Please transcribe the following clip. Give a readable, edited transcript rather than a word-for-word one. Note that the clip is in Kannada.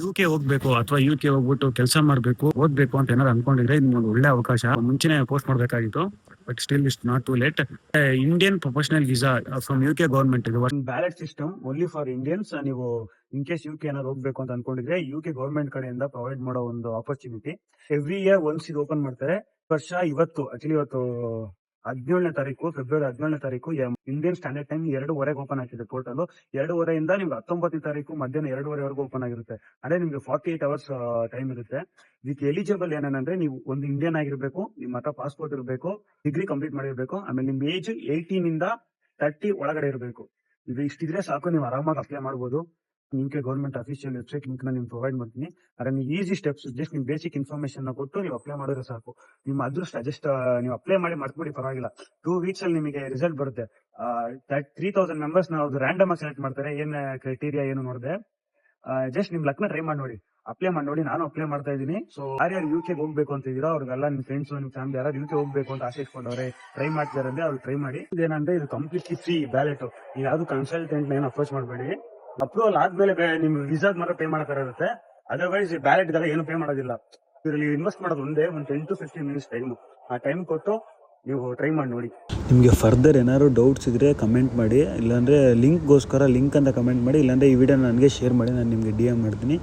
ಯುಕೆ ಹೋಗ್ಬೇಕು ಅಥವಾ ಯುಕೆ ಹೋಗ್ಬಿಟ್ಟು ಕೆಲಸ ಮಾಡ್ಬೇಕು ಓದ್ಬೇಕು ಅಂತ ಏನಾದ್ರು ಅನ್ಕೊಂಡಿದ್ರೆ ಇದು ಒಂದು ಒಳ್ಳೆ ಅವಕಾಶ. ಮುಂಚೆನೆ ಪೋಸ್ಟ್ ಮಾಡ್ಬೇಕಾಗಿತ್ತು, but still it's not too late. Indian professional visa from UK government. ಇದು ballot system only for Indians. ನೀವು ಇನ್ ಕೇಸ್ ಯುಕೆ ಏನಾದ್ರು ಹೋಗ್ಬೇಕು ಅಂತ ಅನ್ಕೊಂಡಿದ್ರೆ ಯುಕೆ ಗವರ್ಮೆಂಟ್ ಕಡೆಯಿಂದ ಪ್ರೊವೈಡ್ ಮಾಡೋ ಒಂದು ಆಪರ್ಚುನಿಟಿ. ಎವ್ರಿ ಇಯರ್ ಒನ್ಸ್ ಇದು ಓಪನ್ ಮಾಡ್ತಾರೆ. ವರ್ಷ ಇವತ್ತು ಆಕ್ಚುಲಿ ಇವತ್ತು 17ನೇ ತಾರೀಕು ಫೆಬ್ರವರಿ 17ನೇ ತಾರೀಕು ಇಂಡಿಯನ್ ಸ್ಟ್ಯಾಂಡರ್ಡ್ ಟೈಮ್ 2:30 ಓಪನ್ ಆಗ್ತಿದೆ ಪೋರ್ಟಲ್. 2:30 ನಿಮ್ಗೆ 19ನೇ ತಾರೀಕು ಮಧ್ಯಾಹ್ನ 2:30 ವರೆಗೂ ಓಪನ್ ಆಗಿರುತ್ತೆ. ಅದೇ ನಿಮ್ಗೆ 48 ಅವರ್ಸ್ ಟೈಮ್ ಇರುತ್ತೆ. ಇದಕ್ಕೆ ಎಲಿಜಿಬಲ್ ಏನೇನಂದ್ರೆ ನೀವು ಒಂದು ಇಂಡಿಯನ್ ಆಗಿರ್ಬೇಕು, ನಿಮ್ಮ ಹತ್ರ ಪಾಸ್ಪೋರ್ಟ್ ಇರಬೇಕು, ಡಿಗ್ರಿ ಕಂಪ್ಲೀಟ್ ಮಾಡಿರ್ಬೇಕು, ಆಮೇಲೆ ನಿಮ್ ಏಜ್ 18 ಇಂದ 30 ಒಳಗಡೆ ಇರಬೇಕು. ಇದು ಇಷ್ಟಿದ್ರೆ ಸಾಕು, ನೀವು ಆರಾಮಾಗಿ ಅಪ್ಲೈ ಮಾಡಬಹುದು. UK government official website link ನ ನಿಮ್ಗೆ ಪ್ರೊವೈಡ್ ಮಾಡ್ತೀನಿ. ಅದ್ರ ನೀವು ಈಸಿ ಸ್ಟೆಪ್ಸ್, ಜಸ್ಟ್ ನಿಮ್ ಬೇಸಿಕ್ ಇನ್ಫಾರ್ಮೇಶನ್ ಕೊಟ್ಟು ನೀವು ಅಪ್ಲೈ ಮಾಡಿದ್ರೆ ಸಾಕು. ನಿಮ್ಮ ಅದೃಷ್ಟ. ಜಸ್ಟ್ ನೀವು ಅಪ್ಲೈ ಮಾಡಿ ಮಾಡ್ಬಿಡಿ, ಪರವಾಗಿಲ್ಲ. 2 ವೀಕ್ಸ್ ಅಲ್ಲಿ ನಿಮಗೆ ರಿಸಲ್ಟ್ ಬರುತ್ತೆ. 3000 ಮೆಂಬರ್ಸ್ ನಾವು ರ್ಯಾಂಡಮ್ ಆಗಿ ಸೆಲೆಕ್ಟ್ ಮಾಡ್ತಾರೆ. ಏನ್ ಕ್ರೈಟೀರಿಯಾ ಏನು ನೋಡಿದೆ, ಜಸ್ಟ್ ನಿಮ್ ಲಕ್ನ ಟ್ರೈ ಮಾಡಿ ನೋಡಿ, ಅಪ್ಲೈ ಮಾಡಿ ನೋಡಿ. ನಾನು ಅಪ್ಲೈ ಮಾಡ್ತಾ ಇದ್ದೀನಿ. ಸೊ ಯಾರ್ಯಾರು ಯುಕೆ ಹೋಗ್ಬೇಕು ಅಂತ ಇದೀರೋ ಅವ್ರಿಗೆಲ್ಲ ನಿಮ್ ಫ್ರೆಂಡ್ಸ್, ನಿಮ್ ಫ್ಯಾಮಿಲಿ ಯಾರು ಯುಕೆ ಹೋಗ್ಬೇಕು ಅಂತ ಆಸೆ ಇಟ್ಕೊಂಡವ್ರೆ, ಟ್ರೈ ಮಾಡ್ತಾರೆ ಅಂದ್ರೆ ಅವ್ರು ಟ್ರೈ ಮಾಡಿ. ಇದೇನಂದ್ರೆ ಇದು ಕಂಪ್ಲೀಟ್ಲಿ ಫ್ರೀ ಬ್ಯಾಲೆಟ್. ನೀವು ಯಾವ್ದು ಕನ್ಸಲ್ಟೆಂಟ್ ಏನು ಅಪ್ರೋಚ್ ಮಾಡಬೇಡಿ. ಅಪ್ರೂವಲ್ ಆದ್ಮೇಲೆ ನಿಮ್ ವಿಸಾದ್ ಮಾತ್ರ ಪೇ ಮಾಡಬೇಕಾಗುತ್ತೆ. ಅದರ್ವೈಸ್ ಬ್ಯಾಲೆಟ್ ಗೆಲ್ಲ ಏನು ಪೇ ಮಾಡೋದಿಲ್ಲ. ಇದರಲ್ಲಿ ಇನ್ವೆಸ್ಟ್ ಮಾಡೋದು ಒಂದೇ ಒಂದು 10 to 15 ಮಿನಿಟ್ಸ್ ಟೈಮ್. ಆ ಟೈಮ್ ಕೊಟ್ಟು ನೀವು ಟ್ರೈ ಮಾಡಿ ನೋಡಿ. ನಿಮಗೆ ಫರ್ದರ್ ಏನಾದ್ರು ಡೌಟ್ಸ್ ಇದ್ದರೆ ಕಮೆಂಟ್ ಮಾಡಿ, ಇಲ್ಲಾಂದರೆ ಲಿಂಕ್ಗೋಸ್ಕರ ಲಿಂಕ್ ಅಂತ ಕಮೆಂಟ್ ಮಾಡಿ, ಇಲ್ಲಾಂದರೆ ಈ ವಿಡಿಯೋ ನನಗೆ ಶೇರ್ ಮಾಡಿ, ನಾನು ನಿಮಗೆ DM ಮಾಡ್ತೀನಿ.